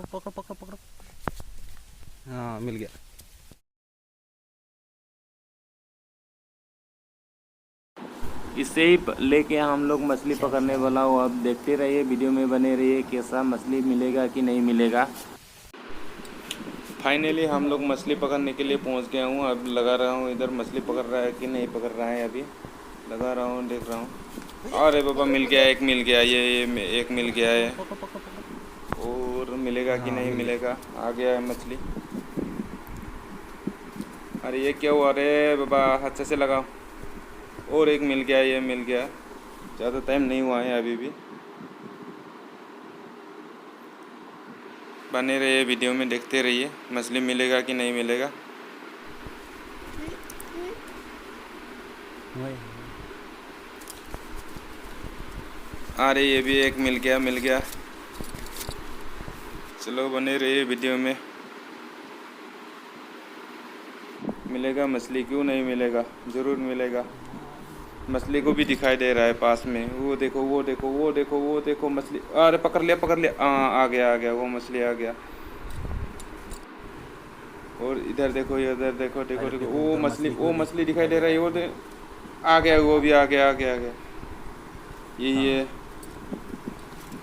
पकड़ पकड़ पकड़। हाँ मिल गया। इससे ही लेके हम लोग मछली पकड़ने वाला हूँ। अब देखते रहिए, वीडियो में बने रहिए, कैसा मछली मिलेगा कि नहीं मिलेगा। फाइनली हम लोग मछली पकड़ने के लिए पहुँच गया हूँ। अब लगा रहा हूँ इधर मछली पकड़ रहा है कि नहीं पकड़ रहा है। अभी लगा रहा हूँ, देख रहा हूँ। अरे बाबा मिल गया, एक मिल गया, ये एक मिल गया है। और मिलेगा कि नहीं मिलेगा। आ गया है मछली। अरे ये क्या हुआ, अरे बाबा अच्छे से लगाओ। और एक मिल गया, ये मिल गया। ज़्यादा टाइम नहीं हुआ है अभी भी। बने रहिए, वीडियो में देखते रहिए, मछली मिलेगा कि नहीं मिलेगा। अरे ये भी एक मिल गया, मिल गया। चलो बने रहिए वीडियो में। मिलेगा मछली, क्यों नहीं मिलेगा, ज़रूर मिलेगा। मछली को भी दिखाई दे रहा है पास में। वो देखो, वो देखो, वो देखो, वो देखो मछली। अरे पकड़ लिया, पकड़ लिया। आ गया, आ गया, वो मछली आ गया। और इधर देखो, इधर देखो, देखो देखो, वो मछली दिखाई दे रहा है। वो आ गया, वो भी आ गया, आ गया, आ गया। यही है।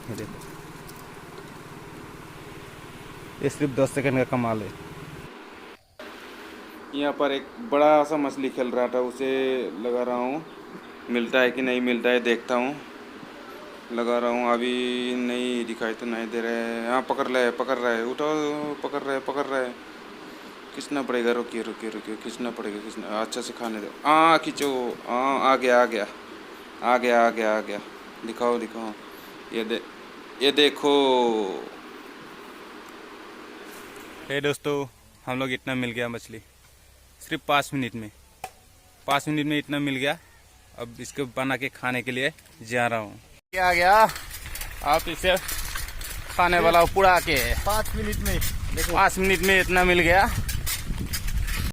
ये देखो, ये सिर्फ 10 सेकंड का कमाल है। यहाँ पर एक बड़ा सा मछली खेल रहा था, उसे लगा रहा हूँ मिलता है कि नहीं मिलता है, देखता हूँ। लगा रहा हूँ, अभी नहीं दिखाई तो नहीं दे रहा है। हाँ पकड़ रहा है, पकड़ रहा है, उठाओ, पकड़ रहा है, पकड़ रहा है। खींचना पड़ेगा, रुकिए रुकिए रुकिए, खींचना पड़ेगा, खींचना, अच्छा से खाने दो। खींचो। आ गया, आ गया, आ गया, आ गया, आ गया। दिखाओ दिखाओ, ये देखो। दोस्तों, हम लोग इतना मिल गया मछली सिर्फ 5 मिनट में। 5 मिनट में इतना मिल गया। अब इसको बना के खाने के लिए जा रहा हूँ। क्या आ गया, आप इसे खाने वाला पूरा के 5 मिनट में देखो, 5 मिनट में इतना मिल गया।